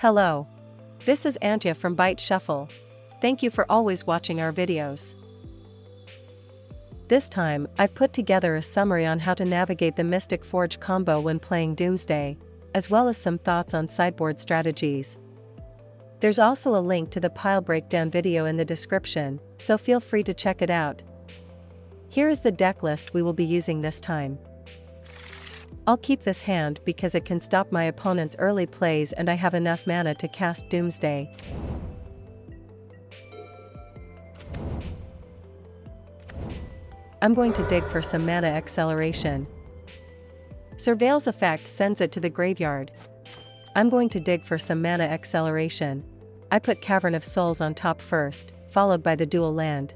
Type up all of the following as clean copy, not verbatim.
Hello. This is Antje from Byte Shuffle. Thank you for always watching our videos. This time, I've put together a summary on how to navigate the Mystic Forge combo when playing Doomsday, as well as some thoughts on sideboard strategies. There's also a link to the pile breakdown video in the description, so feel free to check it out. Here is the deck list we will be using this time. I'll keep this hand because it can stop my opponent's early plays and I have enough mana to cast Doomsday. I'm going to dig for some mana acceleration. Surveil's effect sends it to the graveyard. I'm going to dig for some mana acceleration. I put Cavern of Souls on top first, followed by the dual land.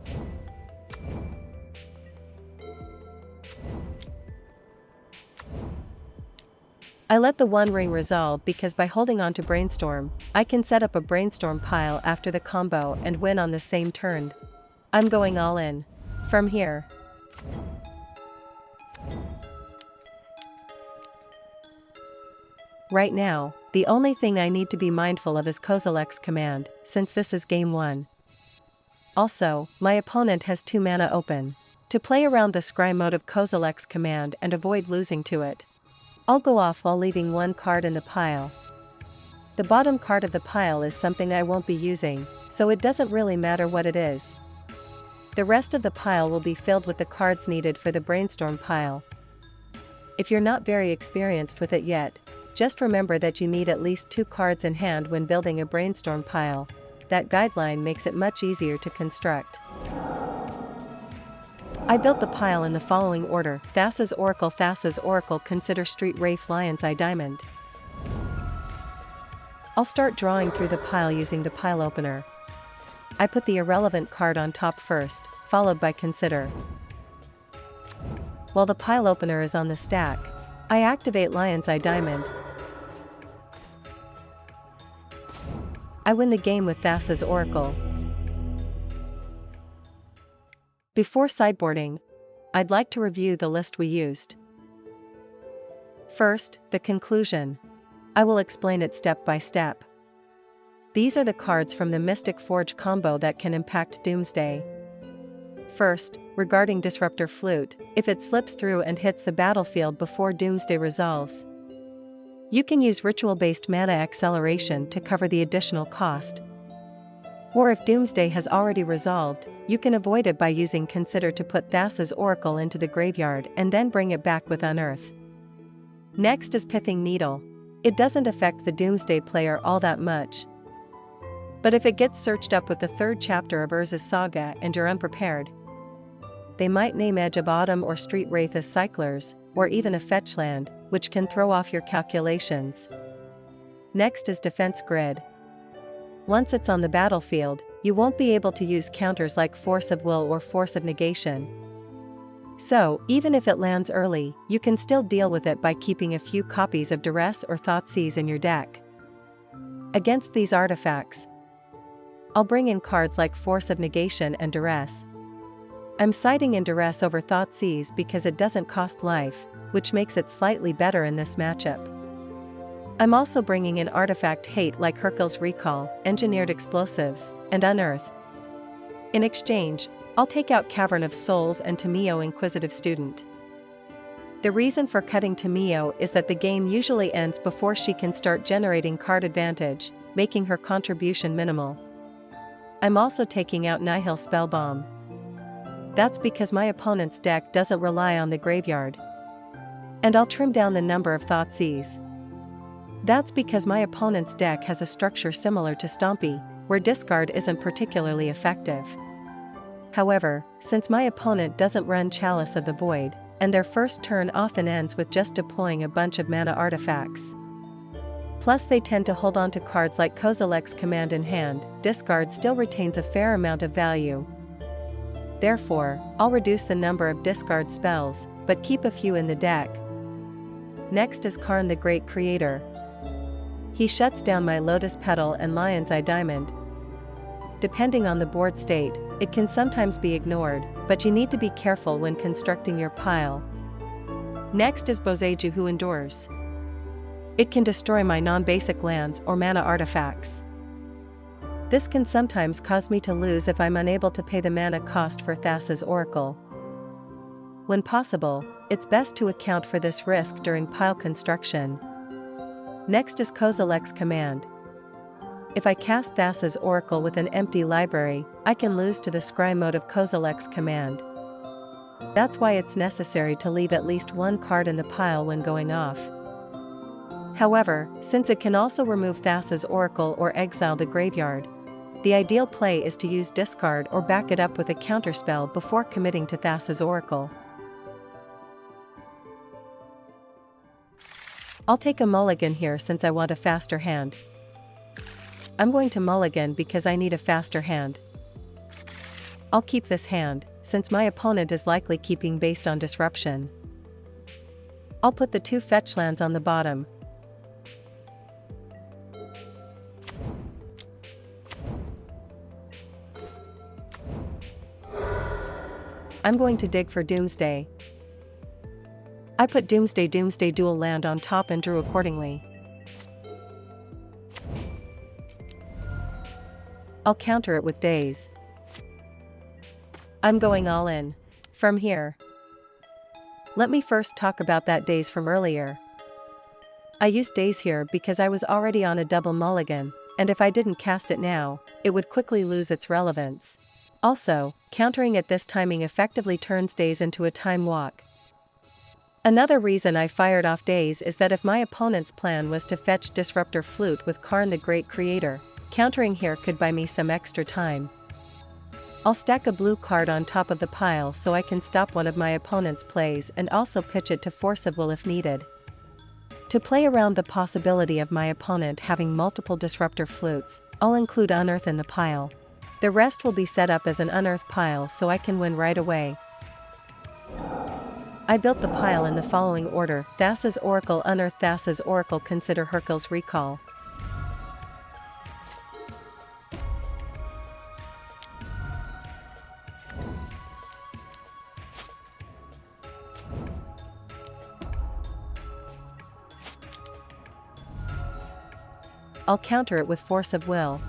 I let the One Ring resolve because by holding on to Brainstorm, I can set up a Brainstorm pile after the combo and win on the same turn. I'm going all in. From here. Right now, the only thing I need to be mindful of is Kozilek's command, since this is game 1. Also, my opponent has 2 mana open. To play around the scry mode of Kozilek's command and avoid losing to it, I'll go off while leaving 1 card in the pile. The bottom card of the pile is something I won't be using, so it doesn't really matter what it is. The rest of the pile will be filled with the cards needed for the Brainstorm pile. If you're not very experienced with it yet, just remember that you need at least 2 cards in hand when building a Brainstorm pile. That guideline makes it much easier to construct. I built the pile in the following order: Thassa's Oracle, Consider Street Wraith, Lion's Eye Diamond. I'll start drawing through the pile using the pile opener. I put the irrelevant card on top first, followed by Consider. While the pile opener is on the stack, I activate Lion's Eye Diamond. I win the game with Thassa's Oracle. Before sideboarding, I'd like to review the list we used. First, the conclusion. I will explain it step by step. These are the cards from the Mystic Forge combo that can impact Doomsday. First, regarding Disruptor Flute, if it slips through and hits the battlefield before Doomsday resolves, you can use ritual-based mana acceleration to cover the additional cost. Or if Doomsday has already resolved, you can avoid it by using Consider to put Thassa's Oracle into the graveyard and then bring it back with Unearth. Next is Pithing Needle. It doesn't affect the Doomsday player all that much. But if it gets searched up with the 3rd chapter of Urza's Saga and you're unprepared, they might name Edge of Autumn or Street Wraith as cyclers, or even a fetch land, which can throw off your calculations. Next is Defense Grid. Once it's on the battlefield, you won't be able to use counters like Force of Will or Force of Negation. So, even if it lands early, you can still deal with it by keeping a few copies of Duress or Thoughtseize in your deck. Against these artifacts, I'll bring in cards like Force of Negation and Duress. I'm siding in Duress over Thoughtseize because it doesn't cost life, which makes it slightly better in this matchup. I'm also bringing in artifact hate like Hercule's Recall, Engineered Explosives, and Unearth. In exchange, I'll take out Cavern of Souls and Tamio, Inquisitive Student. The reason for cutting Tamio is that the game usually ends before she can start generating card advantage, making her contribution minimal. I'm also taking out Nihil Spellbomb. That's because my opponent's deck doesn't rely on the graveyard. And I'll trim down the number of Thoughtseize. That's because my opponent's deck has a structure similar to Stompy, where discard isn't particularly effective. However, since my opponent doesn't run Chalice of the Void, and their first turn often ends with just deploying a bunch of mana artifacts. Plus they tend to hold on to cards like Kozilek's command in hand, discard still retains a fair amount of value. Therefore, I'll reduce the number of discard spells, but keep a few in the deck. Next is Karn the Great Creator. He shuts down my Lotus Petal and Lion's Eye Diamond. Depending on the board state, it can sometimes be ignored, but you need to be careful when constructing your pile. Next is Boseiju, Who Endures. It can destroy my non-basic lands or mana artifacts. This can sometimes cause me to lose if I'm unable to pay the mana cost for Thassa's Oracle. When possible, it's best to account for this risk during pile construction. Next is Kozilek's command. If I cast Thassa's Oracle with an empty library, I can lose to the scry mode of Kozilek's command. That's why it's necessary to leave at least one card in the pile when going off. However, since it can also remove Thassa's Oracle or exile the graveyard, the ideal play is to use discard or back it up with a counterspell before committing to Thassa's Oracle. I'll take a mulligan here since I want a faster hand. I'm going to mulligan because I need a faster hand. I'll keep this hand, since my opponent is likely keeping based on disruption. I'll put the 2 fetch lands on the bottom. I'm going to dig for Doomsday. I put Doomsday dual land on top and drew accordingly. I'll counter it with Daze. I'm going all in. From here. Let me first talk about that Daze from earlier. I used Daze here because I was already on a double mulligan, and if I didn't cast it now, it would quickly lose its relevance. Also, countering at this timing effectively turns Daze into a time walk. Another reason I fired off Daze is that if my opponent's plan was to fetch Disruptor Flute with Karn the Great Creator, countering here could buy me some extra time. I'll stack a blue card on top of the pile so I can stop one of my opponent's plays and also pitch it to Force of Will if needed. To play around the possibility of my opponent having multiple Disruptor Flutes, I'll include Unearth in the pile. The rest will be set up as an unearthed pile so I can win right away. I built the pile in the following order: Thassa's Oracle, Unearth Thassa's Oracle, consider Hercule's Recall. I'll counter it with Force of Will.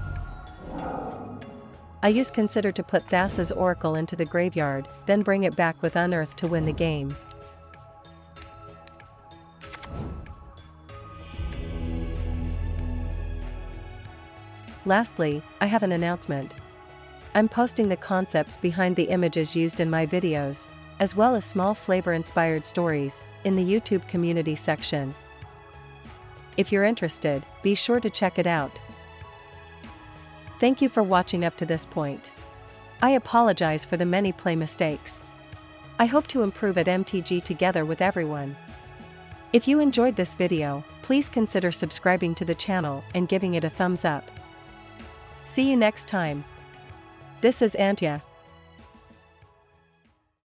I use Consider to put Thassa's Oracle into the graveyard, then bring it back with Unearth to win the game. Lastly, I have an announcement. I'm posting the concepts behind the images used in my videos, as well as small flavor-inspired stories, in the YouTube community section. If you're interested, be sure to check it out. Thank you for watching up to this point. I apologize for the many play mistakes. I hope to improve at MTG together with everyone. If you enjoyed this video, please consider subscribing to the channel and giving it a thumbs up. See you next time. This is Antya.